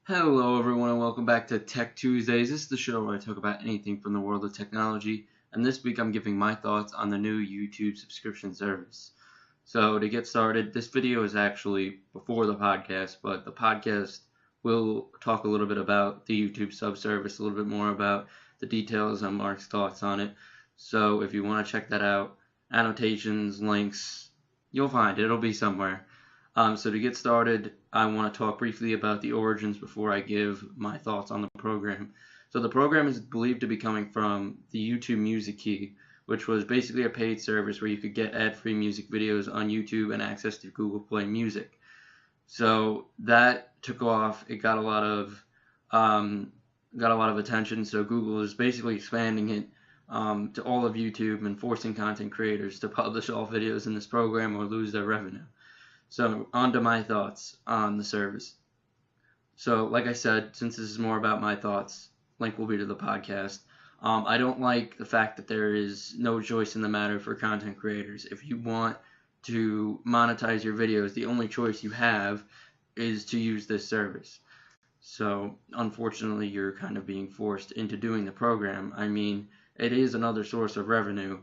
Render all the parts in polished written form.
Hello everyone and welcome back to Tech Tuesdays. This is the show where I talk about anything from the world of technology, and this week I'm giving my thoughts on the new YouTube subscription service. So to get started, this video is actually before the podcast, but the podcast will talk a little bit about the YouTube sub service, a little bit more about the details and Mark's thoughts on it. So if you want to check that out, annotations, links, you'll find it. It'll be somewhere. So to get started, I want to talk briefly about the origins before I give my thoughts on the program. So the program is believed to be coming from the YouTube Music Key, which was basically a paid service where you could get ad-free music videos on YouTube and access to Google Play Music. So that took off. It got a lot of attention. So Google is basically expanding it to all of YouTube and forcing content creators to publish all videos in this program or lose their revenue. So, on to my thoughts on the service. So, like I said, since this is more about my thoughts, link will be to the podcast. I don't like the fact that there is no choice in the matter for content creators. If you want to monetize your videos, the only choice you have is to use this service. So, unfortunately, you're kind of being forced into doing the program. I mean, it is another source of revenue,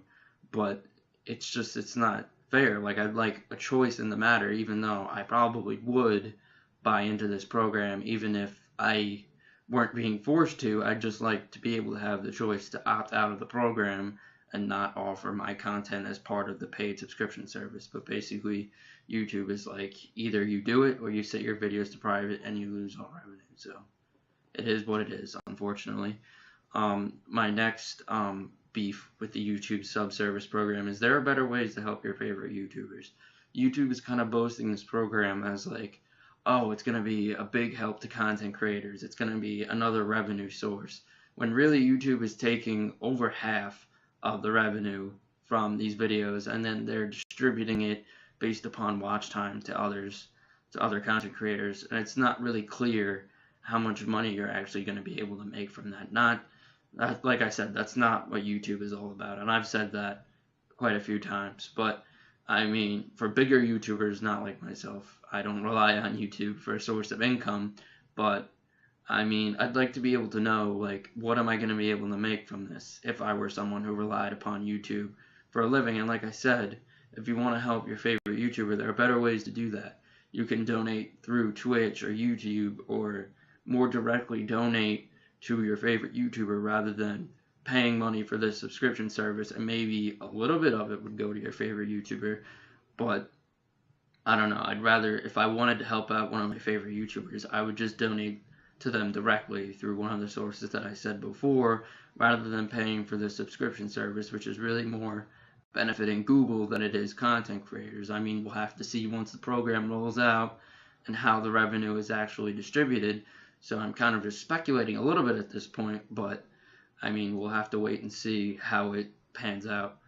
but it's not fair. Like, I'd like a choice in the matter, even though I probably would buy into this program even if I weren't being forced to. I'd just like to be able to have the choice to opt out of the program and not offer my content as part of the paid subscription service. But basically, YouTube is like, either you do it or you set your videos to private and you lose all revenue. So it is what it is, unfortunately. My next beef with the YouTube sub-service program is there are better ways to help your favorite YouTubers. YouTube is kind of boasting this program as like, oh, it's going to be a big help to content creators. It's going to be another revenue source. When really YouTube is taking over half of the revenue from these videos and then they're distributing it based upon watch time to other content creators. And it's not really clear how much money you're actually going to be able to make from that. Like I said, that's not what YouTube is all about, and I've said that quite a few times. But I mean, for bigger YouTubers, not like myself, I don't rely on YouTube for a source of income. But I mean, I'd like to be able to know, like, what am I going to be able to make from this if I were someone who relied upon YouTube for a living? And like I said, if you want to help your favorite YouTuber, there are better ways to do that. You can donate through Twitch or YouTube, or more directly donate to your favorite YouTuber rather than paying money for this subscription service, and maybe a little bit of it would go to your favorite YouTuber. But I don't know, I'd rather, if I wanted to help out one of my favorite YouTubers, I would just donate to them directly through one of the sources that I said before, rather than paying for this subscription service, which is really more benefiting Google than it is content creators. I mean, we'll have to see once the program rolls out and how the revenue is actually distributed. So I'm kind of just speculating a little bit at this point, but I mean, we'll have to wait and see how it pans out.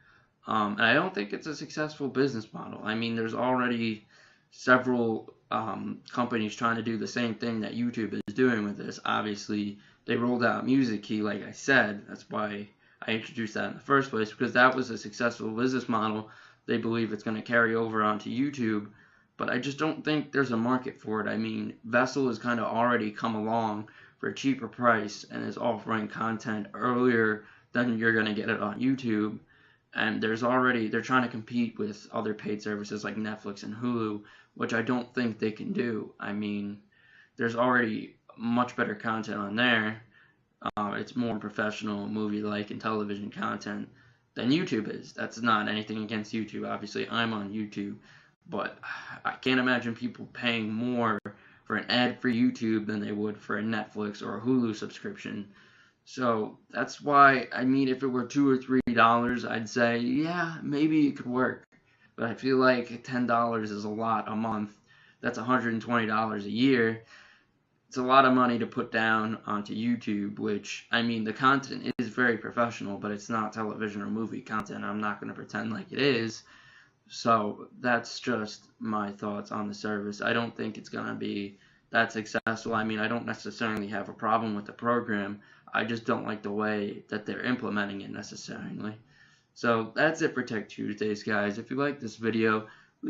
And I don't think it's a successful business model. I mean, there's already several companies trying to do the same thing that YouTube is doing with this. Obviously, they rolled out Music Key, like I said. That's why I introduced that in the first place, because that was a successful business model. They believe it's going to carry over onto YouTube. But I just don't think there's a market for it. I mean, Vessel has kind of already come along for a cheaper price and is offering content earlier than you're going to get it on YouTube. And they're trying to compete with other paid services like Netflix and Hulu, which I don't think they can do. I mean, there's already much better content on there. It's more professional movie-like and television content than YouTube is. That's not anything against YouTube. Obviously, I'm on YouTube. But I can't imagine people paying more for an ad-free YouTube than they would for a Netflix or a Hulu subscription. So that's why, I mean, if it were $2 or $3, I'd say, yeah, maybe it could work. But I feel like $10 is a lot a month. That's $120 a year. It's a lot of money to put down onto YouTube, which, I mean, the content is very professional, but it's not television or movie content. I'm not going to pretend like it is. So that's just my thoughts on the service. I don't think it's going to be that successful. I mean, I don't necessarily have a problem with the program. I just don't like the way that they're implementing it necessarily. So that's it for Tech Tuesdays, guys. If you like this video,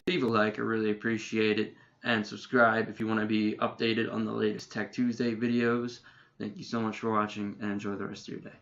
leave a like. I really appreciate it. and subscribe if you want to be updated on the latest Tech Tuesday videos. Thank you so much for watching, and enjoy the rest of your day.